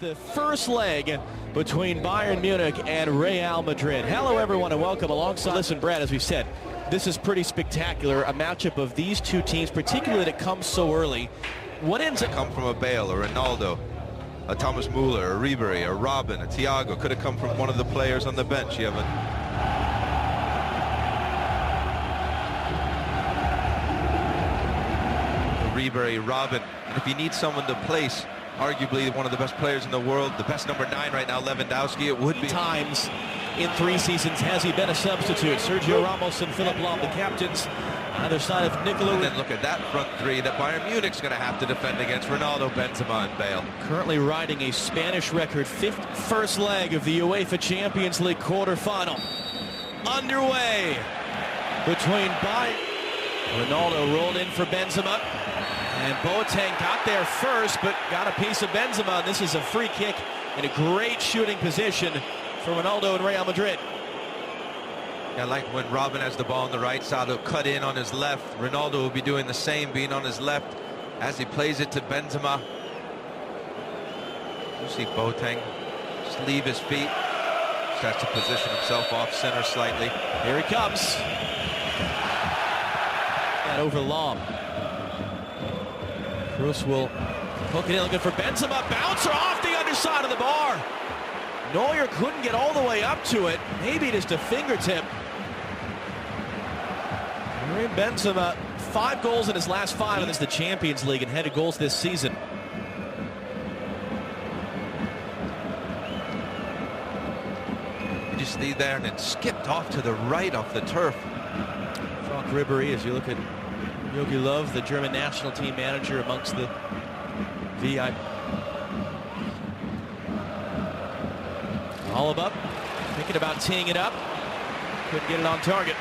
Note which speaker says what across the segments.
Speaker 1: The first leg between Bayern Munich and Real Madrid. Hello everyone and welcome alongside. Listen, Brad, as we said, this is pretty spectacular, a matchup of these two teams, particularly that it comes so early. What ends up
Speaker 2: come from a Bale, a Ronaldo, a Thomas Müller, a Ribery, a Robin, a Thiago. Could have come from one of the players on the bench. You have a Ribery, Robin. And if you need someone to place arguably one of the best players in the world, the best number 9 right now, Lewandowski, it would be.
Speaker 1: Times in 3 seasons has he been a substitute. Sergio Ramos and Philipp Lahm, the captains. Either side of Nicola.
Speaker 2: And then look at that front three that Bayern Munich's going to have to defend against: Ronaldo, Benzema, and Bale.
Speaker 1: Currently riding a Spanish record, first leg of the UEFA Champions League quarterfinal. Underway between Bayern. Ronaldo rolled in for Benzema. And Boateng got there first, but got a piece of Benzema. This is a free kick in a great shooting position for Ronaldo and Real Madrid.
Speaker 2: Yeah, like when Robin has the ball on the right side, he'll cut in on his left. Ronaldo will be doing the same, being on his left as he plays it to Benzema. You see Boateng just leave his feet. Just has to position himself off center slightly.
Speaker 1: Here he comes. And over Lahm. Bruce will hook it in, looking for Benzema. Bouncer off the underside of the bar. Neuer couldn't get all the way up to it. Maybe just a fingertip. Benzema, 5 goals in his last 5, and this is the Champions League and headed goals this season.
Speaker 2: You just lead there and it skipped off to the right off the turf.
Speaker 1: Franck Ribery, as you look at Jogi Löw, the German national team manager, amongst the VIP. Alaba thinking about teeing it up. Couldn't get it on target.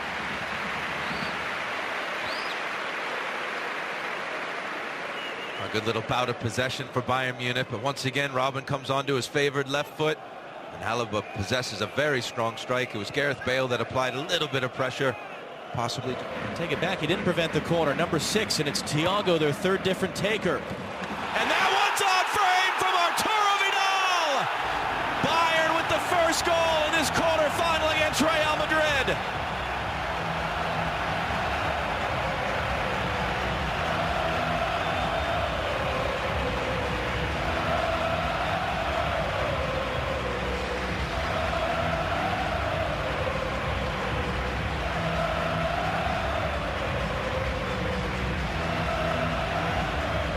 Speaker 2: A good little bout of possession for Bayern Munich, but once again Robin comes onto his favored left foot, and Alaba possesses a very strong strike. It was Gareth Bale that applied a little bit of pressure. Possibly
Speaker 1: take it back. He didn't prevent the corner. Number 6, and it's Thiago, their third different taker. And that one's on frame from Arturo Vidal. Bayern with the first goal in this quarterfinal against Real Madrid.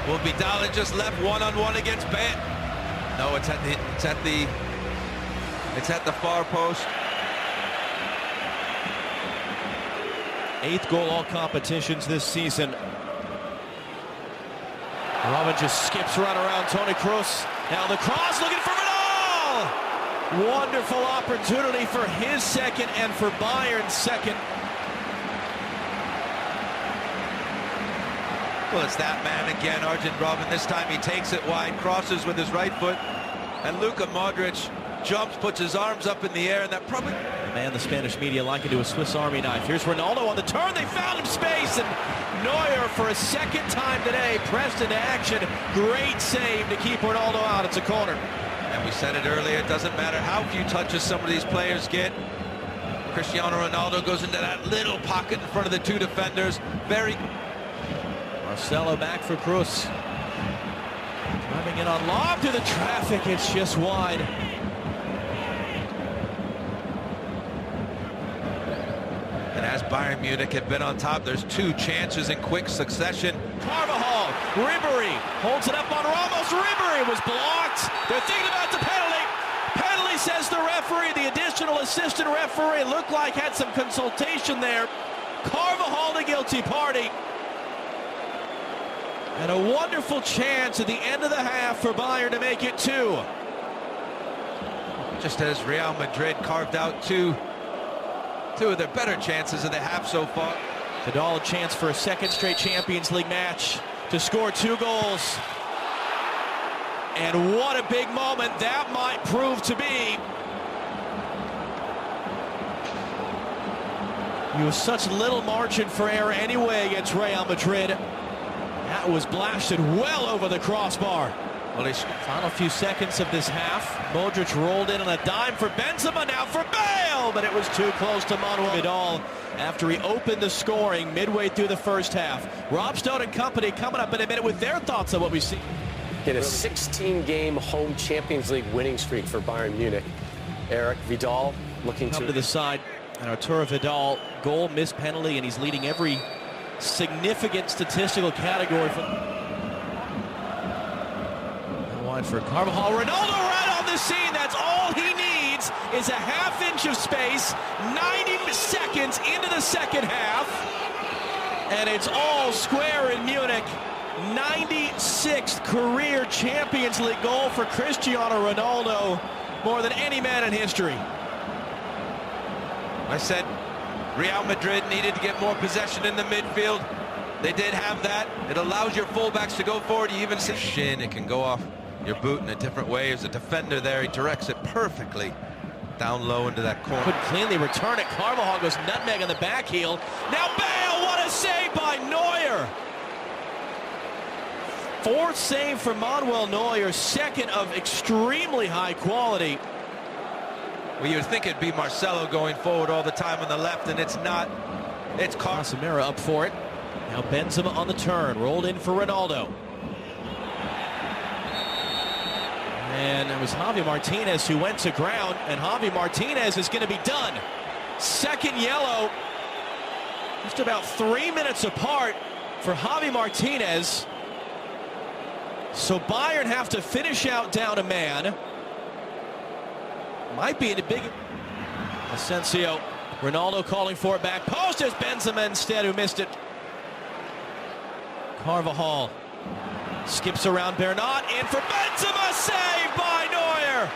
Speaker 2: Will Vidal just left one-on-one against Bayern? No, it's at the far post.
Speaker 1: 8th goal all competitions this season. Robin just skips right around Toni Kroos. Now the cross, looking for Vidal! Wonderful opportunity for his second and for Bayern's second.
Speaker 2: Well, it's that man again, Arjen Robben. This time he takes it wide, crosses with his right foot, and Luka Modric jumps, puts his arms up in the air, and that probably...
Speaker 1: Man, the Spanish media likened to a Swiss Army knife. Here's Ronaldo on the turn. They found him space, and Neuer for a second time today pressed into action. Great save to keep Ronaldo out. It's a corner.
Speaker 2: And we said it earlier, it doesn't matter how few touches some of these players get. Cristiano Ronaldo goes into that little pocket in front of the 2 defenders.
Speaker 1: Marcelo back for Kroos. Driving in on lob to the traffic. It's just wide.
Speaker 2: And as Bayern Munich have been on top, there's 2 chances in quick succession.
Speaker 1: Carvajal, Ribery holds it up on Ramos. Ribery was blocked. They're thinking about the penalty. Penalty, says the referee. The additional assistant referee looked like had some consultation there. Carvajal the guilty party. And a wonderful chance at the end of the half for Bayern to make it 2.
Speaker 2: Just as Real Madrid carved out two of their better chances of the half so far.
Speaker 1: Vidal a chance for a second straight Champions League match to score 2 goals. And what a big moment that might prove to be. You have such little margin for error anyway against Real Madrid. That was blasted well over the crossbar.
Speaker 2: Well,
Speaker 1: final few seconds of this half. Modric rolled in on a dime for Benzema, now for Bale, but it was too close to Manuel Vidal after he opened the scoring midway through the first half. Rob Stone and company coming up in a minute with their thoughts on what we see.
Speaker 3: Hit a 16-game home Champions League winning streak for Bayern Munich. Eric Vidal looking
Speaker 1: to the side, and Arturo Vidal, goal, missed penalty, and he's leading every significant statistical category for. Wide for Carvajal. Ronaldo right on the scene. That's all he needs is a half inch of space. 90 seconds into the second half, and it's all square in Munich. 96th career Champions League goal for Cristiano Ronaldo, more than any man in history.
Speaker 2: I said Real Madrid needed to get more possession in the midfield. They did have that. It allows your fullbacks to go forward. You even see shin, it can go off your boot in a different way. As a defender there, he directs it perfectly down low into that corner.
Speaker 1: Could cleanly return it. Carvajal goes nutmeg on the back heel. Now Bale, what a save by Neuer. Fourth save for Manuel Neuer, second of extremely high quality.
Speaker 2: Well, you would think it'd be Marcelo going forward all the time on the left, and it's not. It's
Speaker 1: Casemiro up for it. Now Benzema on the turn, rolled in for Ronaldo. And it was Javi Martinez who went to ground, and Javi Martinez is going to be done. Second yellow, just about 3 minutes apart for Javi Martinez. So Bayern have to finish out down a man. Might be in a big. Asensio, Ronaldo calling for it back post as Benzema instead, who missed it. Carvajal skips around Bernat, in for Benzema, saved by Neuer.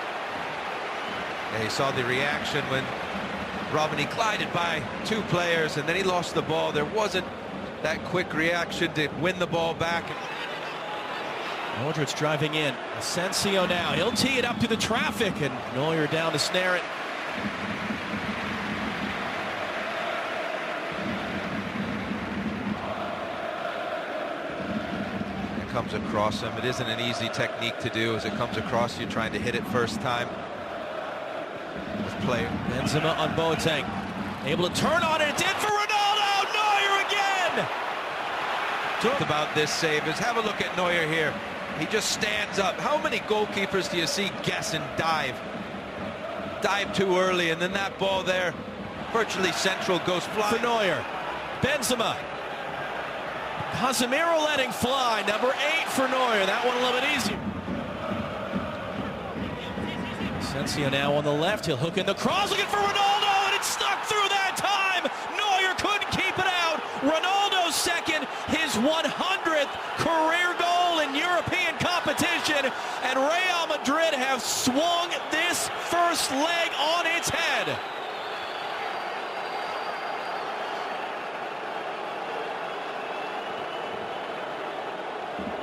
Speaker 2: Yeah, he saw the reaction when Robin, he glided by two players and then he lost the ball. There wasn't that quick reaction to win the ball back.
Speaker 1: Modric driving in. Asensio now, he'll tee it up to the traffic, and Neuer down to snare it.
Speaker 2: Comes across him. It isn't an easy technique to do. As it comes across you, trying to hit it first time. Player
Speaker 1: Benzema on Boateng, able to turn on it. It's in for Ronaldo. Neuer again.
Speaker 2: Talked about this save is have a look at Neuer here. He just stands up. How many goalkeepers do you see guess and dive too early, and then that ball there, virtually central, goes flying.
Speaker 1: For Neuer, Benzema. Casemiro letting fly, number 8 for Neuer. That one a little bit easier. Asensio now on the left. He'll hook in the cross, looking for Ronaldo, and it stuck through that time. Neuer couldn't keep it out. Ronaldo's second, his 100th career goal in European competition, and Real Madrid have swung this first leg on its head.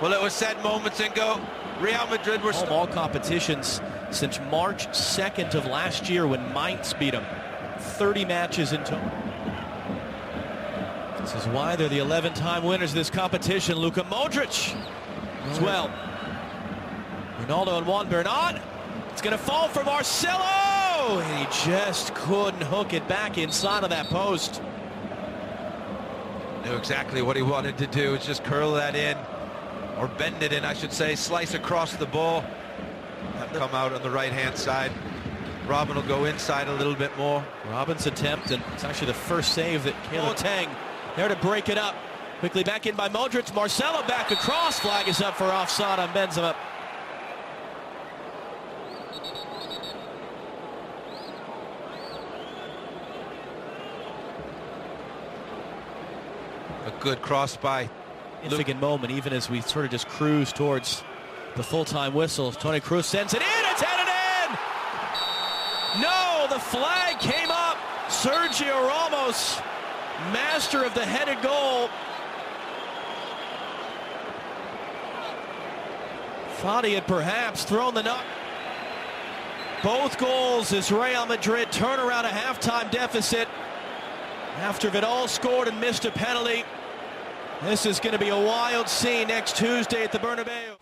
Speaker 2: Well, it was said moments ago, Real Madrid were
Speaker 1: all competitions since March 2nd of last year when Mainz beat them. 30 matches in total. This is why they're the 11-time winners of this competition. Luka Modric as well. Ronaldo and Juan Bernat. It's going to fall for Marcelo, and he just couldn't hook it back inside of that post.
Speaker 2: Knew exactly what he wanted to do. It's just curl that in. Or bend it in, I should say, slice across the ball. Have come out on the right-hand side. Robin will go inside a little bit more.
Speaker 1: Robin's attempt, and it's actually the first save that Caleb Tang there to break it up. Quickly back in by Modric. Marcelo back across. Flag is up for offside on Benzema.
Speaker 2: A good cross by
Speaker 1: significant moment, even as we sort of just cruise towards the full-time whistle. Toni Kroos sends it in. It's headed in. No, the flag came up. Sergio Ramos, master of the headed goal. Thought he had perhaps thrown the nut. Both goals as Real Madrid turn around a halftime deficit after Vidal scored and missed a penalty. This is going to be a wild scene next Tuesday at the Bernabeu.